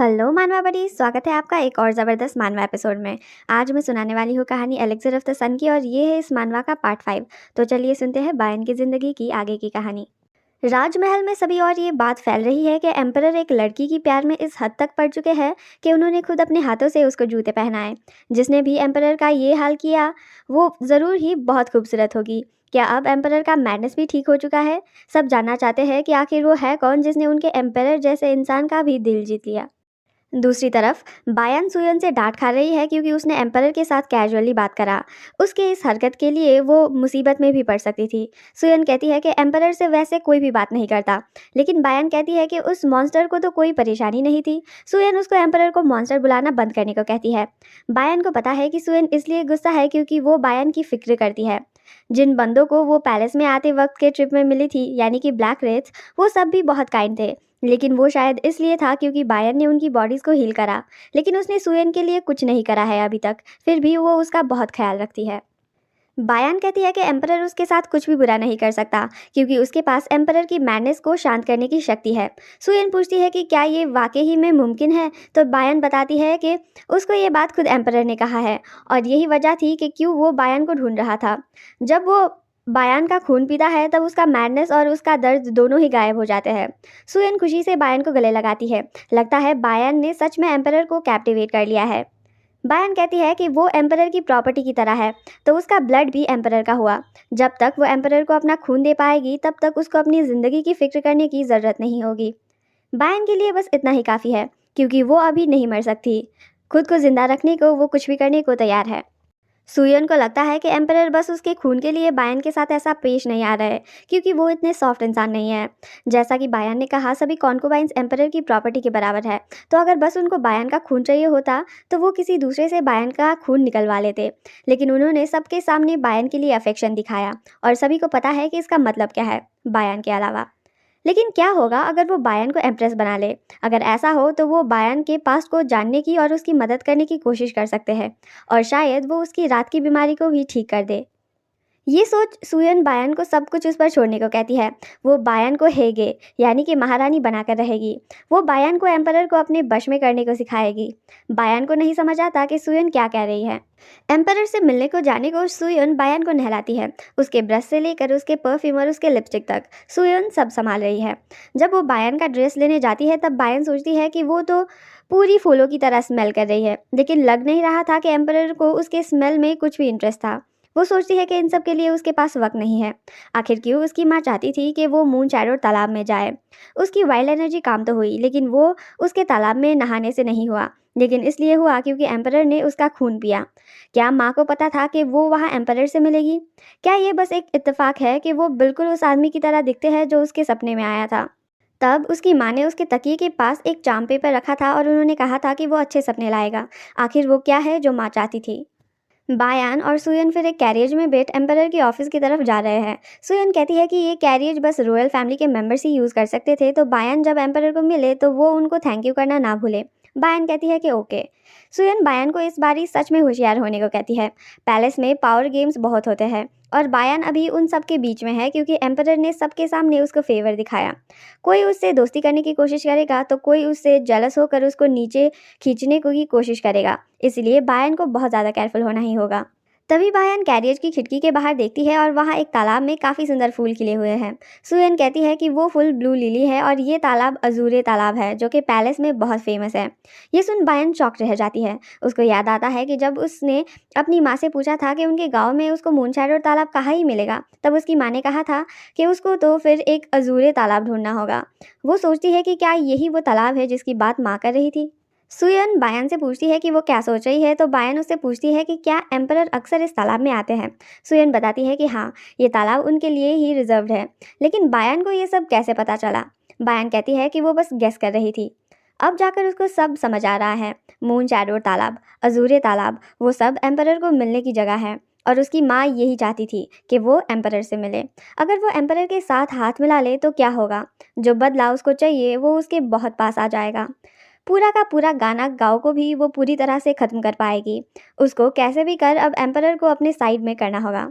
Hello मानवा बड़ी, स्वागत है आपका एक और ज़बरदस्त मानवा एपिसोड में। आज मैं सुनाने वाली हूँ कहानी एलेक्सर ऑफ द सन की और ये है इस मानवा का पार्ट 5। तो चलिए सुनते हैं बायन की ज़िंदगी की आगे की कहानी। राजमहल में सभी और ये बात फैल रही है कि एम्परर एक लड़की की प्यार में इस हद तक पड़ चुके हैं कि उन्होंने खुद अपने हाथों से उसको जूते पहनाए। जिसने भी एम्परर का ये हाल किया वो ज़रूर ही बहुत खूबसूरत होगी। क्या अब एम्परर का मैडनेस भी ठीक हो चुका है? सब जानना चाहते हैं कि आखिर वो है कौन जिसने उनके एम्परर जैसे इंसान का भी दिल जीत लिया। दूसरी तरफ बायान सुयन से डांट खा रही है क्योंकि उसने एम्परर के साथ कैजुअली बात करा। उसके इस हरकत के लिए वो मुसीबत में भी पड़ सकती थी। सुयन कहती है कि एम्परर से वैसे कोई भी बात नहीं करता, लेकिन बायान कहती है कि उस मॉन्स्टर को तो कोई परेशानी नहीं थी। सुयन उसको एम्परर को मॉन्स्टर बुलाना बंद करने को कहती है। बायान को पता है कि सुयन इसलिए गुस्सा है क्योंकि वो बायान की फिक्र करती है। जिन बंदों को वो पैलेस में आते वक्त के ट्रिप में मिली थी, यानी कि ब्लैक रेट्स, वो सब भी बहुत काइंड थे। लेकिन वो शायद इसलिए था क्योंकि बायन ने उनकी बॉडीज़ को हील करा। लेकिन उसने सुयन के लिए कुछ नहीं करा है अभी तक, फिर भी वो उसका बहुत ख्याल रखती है। बायान कहती है कि एम्परर उसके साथ कुछ भी बुरा नहीं कर सकता क्योंकि उसके पास एम्परर की मैडनेस को शांत करने की शक्ति है। सुयन पूछती है कि क्या ये वाकई ही में मुमकिन है, तो बायान बताती है कि उसको ये बात खुद एम्परर ने कहा है और यही वजह थी कि क्यों वो बायान को ढूंढ रहा था। जब वो बायान का खून पीता है तब उसका मैडनेस और उसका दर्द दोनों ही गायब हो जाते हैं। सुयन खुशी से बायान को गले लगाती है। लगता है बायान ने सच में एम्परर को कैप्टिवेट कर लिया है। बायान कहती है कि वो एम्परर की प्रॉपर्टी की तरह है, तो उसका ब्लड भी एम्परर का हुआ। जब तक वो एम्परर को अपना खून दे पाएगी तब तक उसको अपनी ज़िंदगी की फिक्र करने की ज़रूरत नहीं होगी। बायान के लिए बस इतना ही काफ़ी है क्योंकि वो अभी नहीं मर सकती। खुद को ज़िंदा रखने को वो कुछ भी करने को तैयार है। सुयन को लगता है कि एम्परर बस उसके खून के लिए बायन के साथ ऐसा पेश नहीं आ रहा है क्योंकि वो इतने सॉफ्ट इंसान नहीं है। जैसा कि बायन ने कहा, सभी कॉन्कोबाइंस एम्परर की प्रॉपर्टी के बराबर है, तो अगर बस उनको बायन का खून चाहिए होता तो वो किसी दूसरे से बायन का खून निकलवा लेते। लेकिन उन्होंने सबके सामने बायन के लिए अफेक्शन दिखाया और सभी को पता है कि इसका मतलब क्या है बायन के अलावा। लेकिन क्या होगा अगर वो बायन को एम्प्रेस बना ले? अगर ऐसा हो तो वो बायन के पास्ट को जानने की और उसकी मदद करने की कोशिश कर सकते हैं और शायद वो उसकी रात की बीमारी को भी ठीक कर दे। ये सोच सुयन बायन को सब कुछ उस पर छोड़ने को कहती है। वो बायन को हेगे यानी कि महारानी बनाकर रहेगी। वो बायन को एम्परर को अपने वश में करने को सिखाएगी। बायन को नहीं समझ आता कि सुयन क्या कह रही है। एम्परर से मिलने को जाने को सुयन बायन को नहलाती है। उसके ब्रश से लेकर उसके परफ्यूम और उसके लिपस्टिक तक सुयन सब संभाल रही है। जब वो बायन का ड्रेस लेने जाती है तब बायन सोचती है कि वो तो पूरी फूलों की तरह स्मेल कर रही है, लेकिन लग नहीं रहा था कि एम्परर को उसके स्मेल में कुछ भी इंटरेस्ट था। वो सोचती है कि इन सब के लिए उसके पास वक्त नहीं है। आखिर क्यों उसकी माँ चाहती थी कि वो मून शैडो तालाब में जाए। उसकी वाइल्ड एनर्जी काम तो हुई, लेकिन वो उसके तालाब में नहाने से नहीं हुआ, लेकिन इसलिए हुआ क्योंकि एम्परर ने उसका खून पिया। क्या माँ को पता था कि वो वहाँ एम्परर से मिलेगी? क्या ये बस एक इत्तेफाक है कि वो बिल्कुल उस आदमी की तरह दिखते हैं जो उसके सपने में आया था? तब उसकी माँ ने उसके तकिए के पास एक चार्म पेपर रखा था और उन्होंने कहा था कि वो अच्छे सपने लाएगा। आखिर वो क्या है जो माँ चाहती थी? बायान और सुयन फिर एक कैरियज में बैठ एम्परर के ऑफिस की तरफ जा रहे हैं। सुयन कहती है कि ये कैरियज बस रॉयल फैमिली के मेंबर्स ही यूज़ कर सकते थे, तो बायान जब एम्परर को मिले तो वो उनको थैंक यू करना ना भूले। बायान कहती है कि ओके। सुयन बायान को इस बारी सच में होशियार होने को कहती है। पैलेस में पावर गेम्स बहुत होते हैं और बायान अभी उन सब के बीच में है क्योंकि एम्परर ने सबके सामने उसको फेवर दिखाया। कोई उससे दोस्ती करने की कोशिश करेगा तो कोई उससे जेलस होकर उसको नीचे खींचने को की कोशिश करेगा। इसलिए बायन को बहुत ज़्यादा केयरफुल होना ही होगा। तभी बायन कैरियर की खिड़की के बाहर देखती है और वहाँ एक तालाब में काफ़ी सुंदर फूल खिले हुए हैं। सुयन कहती है कि वो फूल ब्लू लिली है और ये तालाब अजूरे तालाब है जो कि पैलेस में बहुत फेमस है। ये सुन बायन शॉक रह जाती है। उसको याद आता है कि जब उसने अपनी माँ से पूछा था कि उनके गाँव में उसको मूनशाइडर तालाब कहाँ ही मिलेगा, तब उसकी माँ ने कहा था कि उसको तो फिर एक अजूरे तालाब ढूंढना होगा। वो सोचती है कि क्या यही वो तालाब है जिसकी बात माँ कर रही थी। सुयन बायन से पूछती है कि वो क्या सोच रही है, तो बायन उससे पूछती है कि क्या एम्परर अक्सर इस तालाब में आते हैं। सुयन बताती है कि हाँ, ये तालाब उनके लिए ही रिजर्व्ड है। लेकिन बायन को ये सब कैसे पता चला? बायन कहती है कि वो बस गेस कर रही थी। अब जाकर उसको सब समझ आ रहा है। मून शैडो तालाब, अजूरे तालाब, वो सब एम्परर को मिलने की जगह है और उसकी माँ यही चाहती थी कि वो एम्परर से मिले। अगर वो एम्परर के साथ हाथ मिला ले तो क्या होगा? जो बदलाव उसको चाहिए वो उसके बहुत पास आ जाएगा। पूरा का पूरा गाना गाओ को भी वो पूरी तरह से ख़त्म कर पाएगी। उसको कैसे भी कर अब एम्परर को अपने साइड में करना होगा।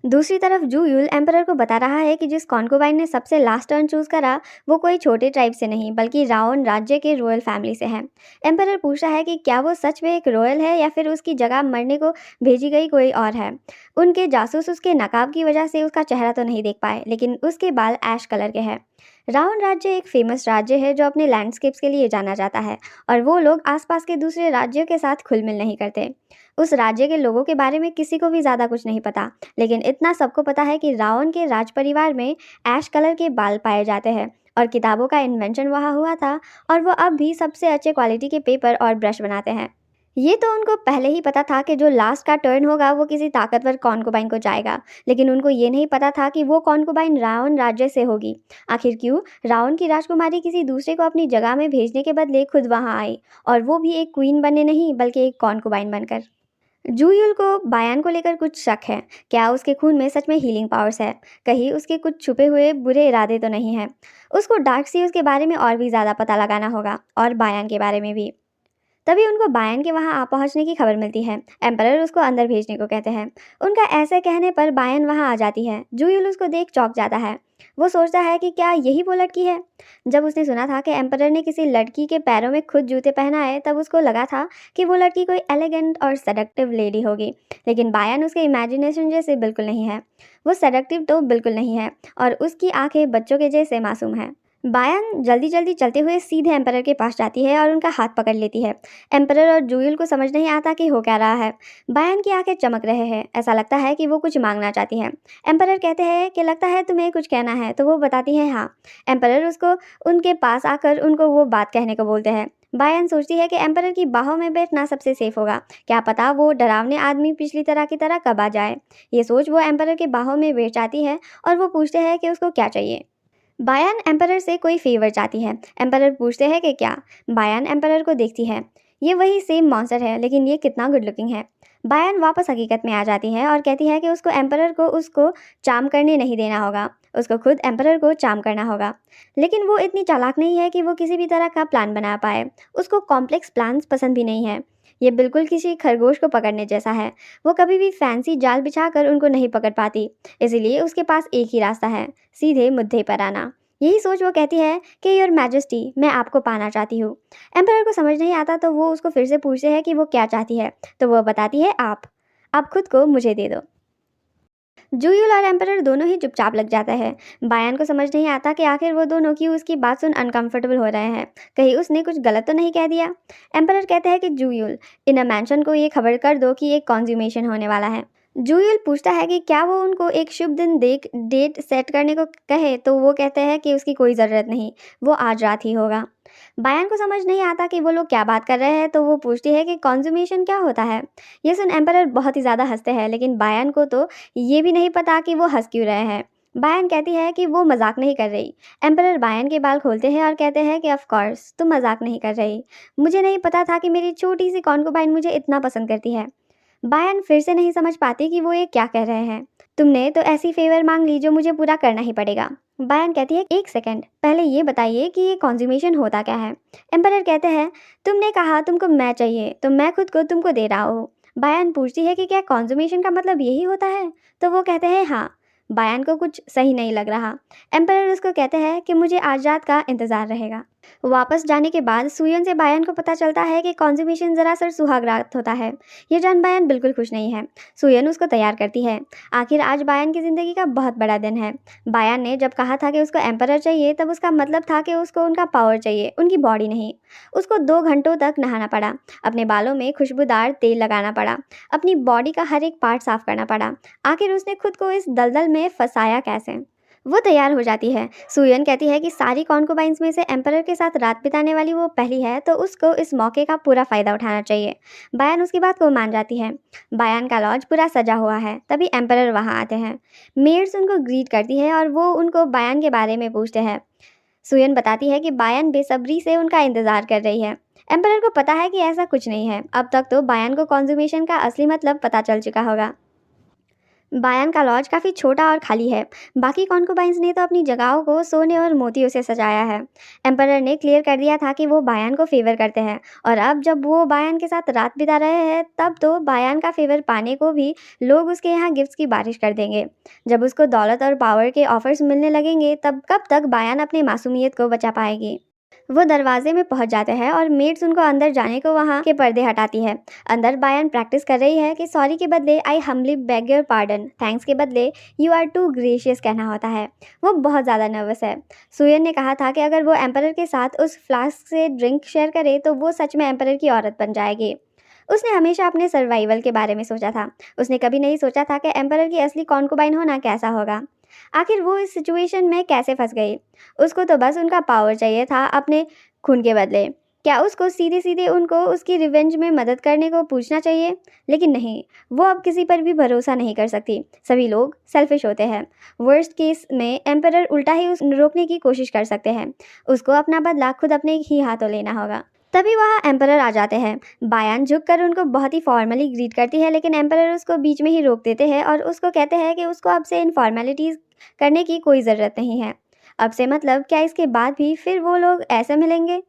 दूसरी तरफ जू यूल एम्परर को बता रहा है कि जिस कॉन्कुबाइन ने सबसे लास्ट टर्न चूज करा वो कोई छोटे ट्राइब से नहीं बल्कि रावण राज्य के रॉयल फैमिली से है। एम्परर पूछता है कि क्या वो सच में एक रॉयल है या फिर उसकी जगह मरने को भेजी गई कोई और है। उनके जासूस उसके नकाब की वजह से उसका चेहरा तो नहीं देख पाए लेकिन उसके बाल ऐश कलर के हैं। रावण राज्य एक फेमस राज्य है जो अपने लैंडस्केप्स के लिए जाना जाता है और वो लोग आसपास के दूसरे राज्यों के साथ खुल मिल नहीं करते। उस राज्य के लोगों के बारे में किसी को भी ज़्यादा कुछ नहीं पता, लेकिन इतना सबको पता है कि रावण के राज परिवार में ऐश कलर के बाल पाए जाते हैं और किताबों का इन्वेंशन वहाँ हुआ था और वो अब भी सबसे अच्छे क्वालिटी के पेपर और ब्रश बनाते हैं। ये तो उनको पहले ही पता था कि जो लास्ट का टर्न होगा वो किसी ताकतवर कॉन्कुबाइन को जाएगा, लेकिन उनको ये नहीं पता था कि वो कॉन्कुबाइन रावण राज्य से होगी। आखिर क्यों रावण की राजकुमारी किसी दूसरे को अपनी जगह में भेजने के बदले खुद वहाँ आई, और वो भी एक क्वीन बनने नहीं बल्कि एक कॉन्कुबाइन बनकर। जूयुल को बायान को लेकर कुछ शक है। क्या उसके खून में सच में हीलिंग पावर्स है? कहीं उसके कुछ छुपे हुए बुरे इरादे तो नहीं है? उसको डार्क सीज के बारे में और भी ज़्यादा पता लगाना होगा और बायान के बारे में भी। तभी उनको बायन के वहां आ पहुंचने की खबर मिलती है। एम्परर उसको अंदर भेजने को कहते हैं। उनका ऐसे कहने पर बायन वहां आ जाती है। जूयुल उसको देख चौंक जाता है। वो सोचता है कि क्या यही वो लड़की है। जब उसने सुना था कि एम्परर ने किसी लड़की के पैरों में खुद जूते पहनाए तब उसको लगा था कि वो लड़की कोई एलिगेंट और सेडक्टिव लेडी होगी, लेकिन बायन उसके इमेजिनेशन जैसे बिल्कुल नहीं है। वो सेडक्टिव तो बिल्कुल नहीं है और उसकी आंखें बच्चों के जैसे मासूम हैं। बायन जल्दी जल्दी चलते हुए सीधे एम्परर के पास जाती है और उनका हाथ पकड़ लेती है। एम्परर और जूयल को समझ नहीं आता कि हो क्या रहा है। बायन की आंखें चमक रहे हैं, ऐसा लगता है कि वो कुछ मांगना चाहती है। एम्परर कहते हैं कि लगता है तुम्हें कुछ कहना है, तो वो बताती है हाँ। एम्परर उसको उनके पास आकर उनको वो बात कहने को बोलते हैं। बायन सोचती है कि एम्परर की बाहों में बैठना सबसे सेफ होगा। क्या पता वो डरावने आदमी पिछली तरह की तरह कब आ जाए। ये सोच वो एम्परर के बाहों में बैठ जाती है और वो पूछते हैं कि उसको क्या चाहिए। बायान एम्परर से कोई फेवर चाहती है। एम्परर पूछते हैं कि क्या। बायान एम्परर को देखती है। ये वही सेम मॉन्स्टर है, लेकिन ये कितना गुड लुकिंग है। बायान वापस हकीकत में आ जाती है और कहती है कि उसको एम्परर को उसको चार्म करने नहीं देना होगा, उसको खुद एम्परर को चार्म करना होगा। लेकिन वो इतनी चालाक नहीं है कि वो किसी भी तरह का प्लान बना पाए। उसको कॉम्प्लेक्स प्लान्स पसंद भी नहीं है। ये बिल्कुल किसी खरगोश को पकड़ने जैसा है। वो कभी भी फैंसी जाल बिछाकर उनको नहीं पकड़ पाती, इसीलिए उसके पास एक ही रास्ता है, सीधे मुद्दे पर आना। यही सोच वो कहती है कि योर मैजेस्टी, मैं आपको पाना चाहती हूँ। एम्परर को समझ नहीं आता तो वो उसको फिर से पूछते हैं कि वो क्या चाहती है, तो वो बताती है आप खुद को मुझे दे दो। जूयुल और एम्परर दोनों ही चुपचाप लग जाता है। बायान को समझ नहीं आता कि आखिर वो दोनों की उसकी बात सुन अनकंफर्टेबल हो रहे हैं। कहीं उसने कुछ गलत तो नहीं कह दिया। एम्परर कहते हैं कि जूयुल, इन अ मैंशन को ये खबर कर दो कि एक कॉन्ज्यूमेशन होने वाला है। जूयुल पूछता है कि क्या वो उनको एक शुभ दिन देख डेट सेट करने को कहे, तो वो कहते हैं कि उसकी कोई ज़रूरत नहीं, वो आज रात ही होगा। बायान को समझ नहीं आता कि वो लोग क्या बात कर रहे हैं, तो वो पूछती है कि कॉन्ज्यूमेशन क्या होता है। ये सुन एम्परर बहुत ही ज़्यादा हंसते हैं, लेकिन बायान को तो ये भी नहीं पता कि वो हंस क्यों रहे हैं। बायान कहती है कि वो मजाक नहीं कर रही। एम्परर बायान के बाल खोलते हैं और कहते हैं कि ऑफ कोर्स तुम मजाक नहीं कर रही। मुझे नहीं पता था कि मेरी छोटी सी कॉन्कुबाइन मुझे इतना पसंद करती है। बायान फिर से नहीं समझ पाती कि वो ये क्या कह रहे हैं। तुमने तो ऐसी फेवर मांग ली जो मुझे पूरा करना ही पड़ेगा। बायान कहती है एक सेकंड, पहले ये बताइए कि ये कॉन्ज्यूमेशन होता क्या है। एम्परर कहते हैं तुमने कहा तुमको मैं चाहिए तो मैं खुद को तुमको दे रहा हूँ। बायान पूछती है कि क्या कॉन्ज्यूमेशन का मतलब यही होता है, तो वो कहते हैं हाँ। बायान को कुछ सही नहीं लग रहा। एम्परर उसको कहते हैं कि मुझे आज रात का इंतज़ार रहेगा। वापस जाने के बाद सुयन से बायान को पता चलता है कि कॉन्ज्यूमेशन ज़रासर सुहाग रात होता है। ये जान बायान बिल्कुल खुश नहीं है। सुयन उसको तैयार करती है। आखिर आज बायान की ज़िंदगी का बहुत बड़ा दिन है। बायान ने जब कहा था कि उसको एम्परर चाहिए तब उसका मतलब था कि उसको उनका पावर चाहिए, उनकी बॉडी नहीं। उसको 2 घंटों तक नहाना पड़ा, अपने बालों में खुशबूदार तेल लगाना पड़ा, अपनी बॉडी का हर एक पार्ट साफ करना पड़ा। आखिर उसने खुद को इस दलदल में फंसाया कैसे। वो तैयार हो जाती है। सुयन कहती है कि सारी कॉन्कुबाइंस में से एम्परर के साथ रात बिताने वाली वो पहली है, तो उसको इस मौके का पूरा फ़ायदा उठाना चाहिए। बायान उसकी बात को मान जाती है। बायान का लॉज पूरा सजा हुआ है, तभी एम्परर वहाँ आते हैं। मेड्स उनको ग्रीट करती है और वो उनको बायान के बारे में पूछते हैं। सुयन बताती है कि बायान बेसब्री से उनका इंतज़ार कर रही है। एम्परर को पता है कि ऐसा कुछ नहीं है। अब तक तो बायान को कॉन्ज्यूमेशन का असली मतलब पता चल चुका होगा। बायान का लॉज काफ़ी छोटा और खाली है। बाकी कॉन्कुबाइंस ने तो अपनी जगहों को सोने और मोतियों से सजाया है। एम्परर ने क्लियर कर दिया था कि वो बायान को फेवर करते हैं, और अब जब वो बायान के साथ रात बिता रहे हैं तब तो बायान का फेवर पाने को भी लोग उसके यहाँ गिफ्ट्स की बारिश कर देंगे। जब उसको दौलत और पावर के ऑफर्स मिलने लगेंगे तब कब तक बायान अपनी मासूमियत को बचा पाएगी। वो दरवाजे में पहुंच जाते हैं और मेड्स उनको अंदर जाने को वहां के पर्दे हटाती है। अंदर बायान प्रैक्टिस कर रही है कि सॉरी के बदले I humbly beg your pardon, thanks के बदले यू आर टू ग्रेशियस कहना होता है। वो बहुत ज़्यादा नर्वस है। सुयन ने कहा था कि अगर वो एम्परर के साथ उस फ्लास्क से ड्रिंक शेयर करे तो वो सच में एम्परर की औरत बन जाएगी। उसने हमेशा अपने सर्वाइवल के बारे में सोचा था। उसने कभी नहीं सोचा था कि एम्परर की असली कॉन्कुबाइन होना कैसा होगा। आखिर वो इस सिचुएशन में कैसे फंस गई। उसको तो बस उनका पावर चाहिए था अपने खून के बदले। क्या उसको सीधे सीधे उनको उसकी रिवेंज में मदद करने को पूछना चाहिए? लेकिन नहीं, वो अब किसी पर भी भरोसा नहीं कर सकती। सभी लोग सेल्फिश होते हैं। वर्स्ट केस में एम्परर उल्टा ही उस रोकने की कोशिश कर सकते हैं। उसको अपना बदला खुद अपने ही हाथों लेना होगा। तभी वहाँ एम्परर आ जाते हैं। बायान झुककर उनको बहुत ही फॉर्मली ग्रीट करती है, लेकिन एम्परर उसको बीच में ही रोक देते हैं और उसको कहते हैं कि उसको अब से इन फॉर्मेलिटीज़ करने की कोई ज़रूरत नहीं है। अब से मतलब क्या इसके बाद भी फिर वो लोग ऐसे मिलेंगे?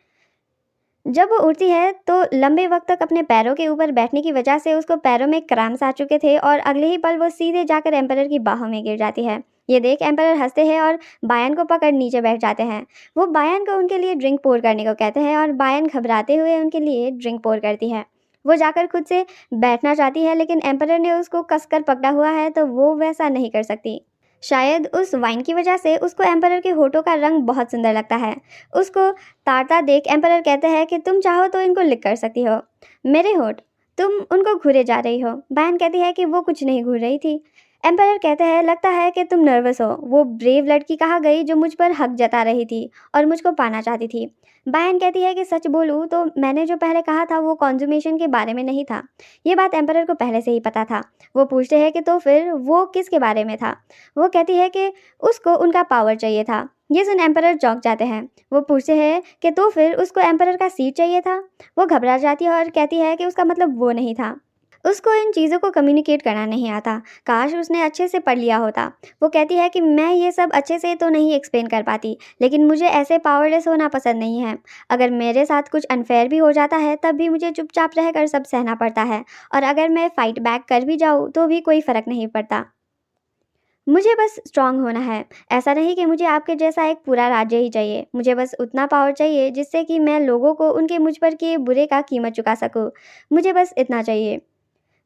जब वो उड़ती है तो लंबे वक्त तक अपने पैरों के ऊपर बैठने की वजह से उसको पैरों में क्रैम्प्स आ चुके थे और अगले ही पल वो सीधे जाकर एम्परर की बाहों में गिर जाती है। ये देख एम्परर हंसते हैं और बायान को पकड़ नीचे बैठ जाते हैं। वो बायान को उनके लिए ड्रिंक पोर करने को कहते हैं और बायान घबराते हुए उनके लिए ड्रिंक पोर करती है। वो जाकर खुद से बैठना चाहती है, लेकिन एम्परर ने उसको कसकर पकड़ा हुआ है तो वो वैसा नहीं कर सकती। शायद उस वाइन की वजह से उसको एम्परर के होठों का रंग बहुत सुंदर लगता है। उसको ताड़ता देख एम्परर कहते हैं कि तुम चाहो तो इनको लिक कर सकती हो। मेरे होठ, तुम उनको घूरे जा रही हो। बहन कहती है कि वो कुछ नहीं घूर रही थी। एम्परर कहते हैं लगता है कि तुम नर्वस हो। वो ब्रेव लड़की कहा गई जो मुझ पर हक जता रही थी और मुझको पाना चाहती थी। बहन कहती है कि सच बोलूँ तो मैंने जो पहले कहा था वो कॉन्जुमेशन के बारे में नहीं था। ये बात एम्परर को पहले से ही पता था। वो पूछते हैं कि तो फिर वो किसके बारे में था? वो कहती है कि उसको उनका पावर चाहिए था। ये सुन एम्परर चौंक जाते हैं। वो पूछते हैं कि तो फिर उसको एम्परर का सीट चाहिए था? वो घबरा जाती है और कहती है कि उसका मतलब वो नहीं था। उसको इन चीज़ों को कम्युनिकेट करना नहीं आता। काश उसने अच्छे से पढ़ लिया होता। वो कहती है कि मैं ये सब अच्छे से तो नहीं एक्सप्लेन कर पाती, लेकिन मुझे ऐसे पावरलेस होना पसंद नहीं है। अगर मेरे साथ कुछ अनफेयर भी हो जाता है तब भी मुझे चुपचाप रहकर सब सहना पड़ता है, और अगर मैं फाइट बैक कर भी जाऊँ तो भी कोई फ़र्क नहीं पड़ता। मुझे बस स्ट्रांग होना है। ऐसा नहीं कि मुझे आपके जैसा एक पूरा राज्य ही चाहिए। मुझे बस उतना पावर चाहिए जिससे कि मैं लोगों को उनके मुझ पर किए बुरे का कीमत चुका सकूं। मुझे बस इतना चाहिए।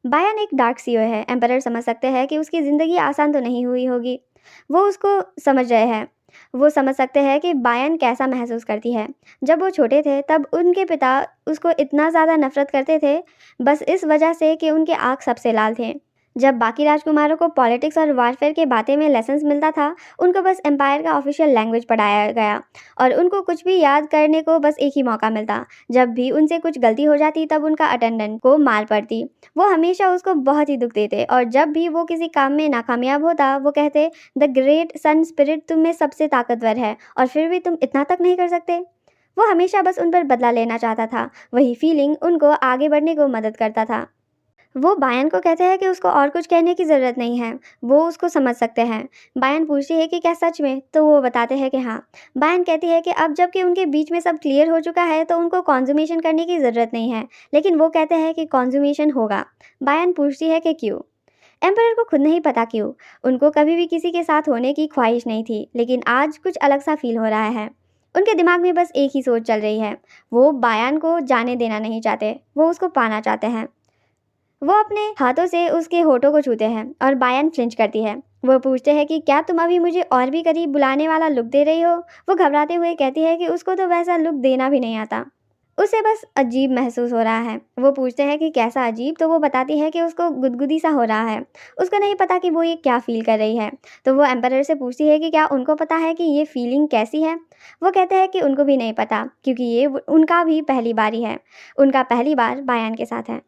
बायान एक डार्क सीओ है। एम्परर समझ सकते हैं कि उसकी ज़िंदगी आसान तो नहीं हुई होगी। वो उसको समझ रहे हैं। वो समझ सकते हैं कि बायान कैसा महसूस करती है। जब वो छोटे थे तब उनके पिता उसको इतना ज़्यादा नफरत करते थे, बस इस वजह से कि उनके आँख सबसे लाल थे। जब बाकी राजकुमारों को पॉलिटिक्स और वारफेयर के बातें में लेसन्स मिलता था, उनको बस एम्पायर का ऑफिशियल लैंग्वेज पढ़ाया गया और उनको कुछ भी याद करने को बस एक ही मौका मिलता। जब भी उनसे कुछ गलती हो जाती तब उनका अटेंडेंट को मार पड़ती। वो हमेशा उसको बहुत ही दुख देते और जब भी वो किसी काम में नाकामयाब होता वो कहते, द ग्रेट सन स्पिरिट तुम में सबसे ताकतवर है और फिर भी तुम इतना तक नहीं कर सकते। वो हमेशा बस उन पर बदला लेना चाहता था। वही फीलिंग उनको आगे बढ़ने को मदद करता था। वो बायन को कहते हैं कि उसको और कुछ कहने की ज़रूरत नहीं है, वो उसको समझ सकते हैं। बायन पूछती है कि क्या सच में? तो वो बताते हैं कि हाँ। बायन कहती है कि अब जबकि उनके बीच में सब क्लियर हो चुका है तो उनको कॉन्जुमेशन करने की ज़रूरत नहीं है, लेकिन वो कहते हैं कि कॉन्जुमेशन होगा। बायन पूछती है कि क्यों? एम्परर को खुद नहीं पता क्यों। उनको कभी भी किसी के साथ होने की ख्वाहिश नहीं थी, लेकिन आज कुछ अलग सा फील हो रहा है। उनके दिमाग में बस एक ही सोच चल रही है। वो बायान को जाने देना नहीं चाहते, वो उसको पाना चाहते हैं। वो अपने हाथों से उसके होठों को छूते हैं और बायन फ्लिंच करती है। वो पूछते हैं कि क्या तुम अभी मुझे और भी करीब बुलाने वाला लुक दे रही हो? वो घबराते हुए कहती है कि उसको तो वैसा लुक देना भी नहीं आता। उसे बस अजीब महसूस हो रहा है। वो पूछते हैं कि कैसा अजीब? तो वो बताती है कि उसको गुदगुदी सा हो रहा है। उसको नहीं पता कि वो ये क्या फील कर रही है। तो वो एम्परर से पूछती है कि क्या उनको पता है कि ये फीलिंग कैसी है? वो कहते हैं कि उनको भी नहीं पता, क्योंकि ये उनका भी पहली बार ही है। उनका पहली बार बायान के साथ है।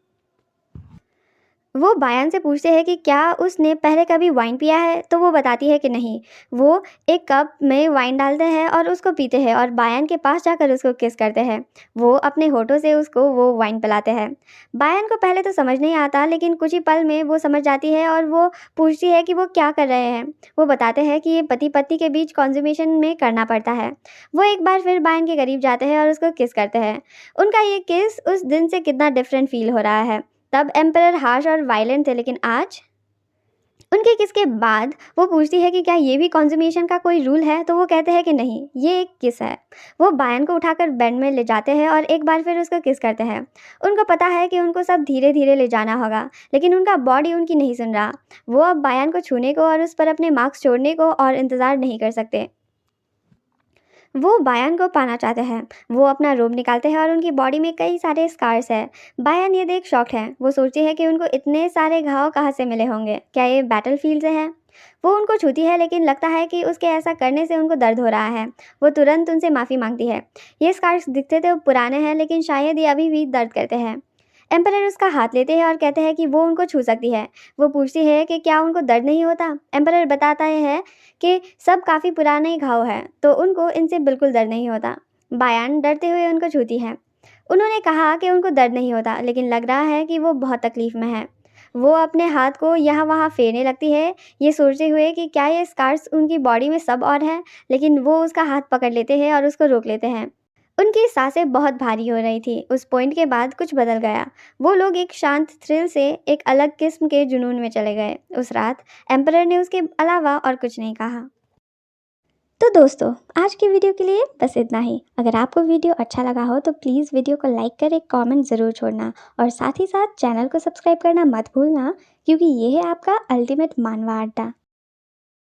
वो बायान से पूछते हैं कि क्या उसने पहले कभी वाइन पिया है, तो वो बताती है कि नहीं। वो एक कप में वाइन डालते हैं और उसको पीते हैं और बायान के पास जाकर उसको किस करते हैं। वो अपने होठों से उसको वो वाइन पिलाते हैं। बायान को पहले तो समझ नहीं आता, लेकिन कुछ ही पल में वो समझ जाती है और वो पूछती है कि वो क्या कर रहे हैं। वो बताते हैं कि ये पति पत्नी के बीच कॉन्जुमेशन में करना पड़ता है। वो एक बार फिर बायान के करीब जाते हैं और उसको किस करते हैं। उनका ये किस उस दिन से कितना डिफरेंट फील हो रहा है। तब एम्परर हार्श और वायलेंट थे, लेकिन आज उनके किस के बाद वो पूछती है कि क्या ये भी कॉन्जुमेशन का कोई रूल है, तो वो कहते हैं कि नहीं, ये एक किस है। वो बायन को उठाकर बेड में ले जाते हैं और एक बार फिर उसको किस करते हैं। उनको पता है कि उनको सब धीरे धीरे ले जाना होगा, लेकिन उनका बॉडी उनकी नहीं सुन रहा। वो अब बायन को छूने को और उस पर अपने मार्क्स छोड़ने को और इंतज़ार नहीं कर सकते। वो बायान को पाना चाहते हैं। वो अपना रोब निकालते हैं और उनकी बॉडी में कई सारे स्कार्स हैं। बायान ये देख शॉक्ड है। वो सोचती है कि उनको इतने सारे घाव कहाँ से मिले होंगे, क्या ये बैटलफील्ड से हैं। वो उनको छूती है, लेकिन लगता है कि उसके ऐसा करने से उनको दर्द हो रहा है। वो तुरंत उनसे माफ़ी मांगती है। ये स्कार्स दिखते तो पुराने हैं, लेकिन शायद ये अभी भी दर्द करते हैं। एम्परर उसका हाथ लेते हैं और कहते हैं कि वो उनको छू सकती है। वो पूछती है कि क्या उनको दर्द नहीं होता। एम्परर बताता है कि सब काफ़ी पुराने घाव हैं, तो उनको इनसे बिल्कुल दर्द नहीं होता। बायान डरते हुए उनको छूती है। उन्होंने कहा कि उनको दर्द नहीं होता, लेकिन लग रहा है कि वो बहुत तकलीफ़ में है। वो अपने हाथ को यहाँ वहाँ फेरने लगती है, ये सोचते हुए कि क्या ये स्कार्स उनकी बॉडी में सब और हैं, लेकिन वो उसका हाथ पकड़ लेते हैं और उसको रोक लेते हैं। उनकी सांसें बहुत भारी हो रही थी। उस पॉइंट के बाद कुछ बदल गया। वो लोग एक शांत थ्रिल से एक अलग किस्म के जुनून में चले गए। उस रात एम्परर ने उसके अलावा और कुछ नहीं कहा। तो दोस्तों, आज की वीडियो के लिए बस इतना ही। अगर आपको वीडियो अच्छा लगा हो तो प्लीज़ वीडियो को लाइक कर एक कमेंट ज़रूर छोड़ना और साथ ही साथ चैनल को सब्सक्राइब करना मत भूलना, क्योंकि ये है आपका अल्टीमेट मानवा अड्डा।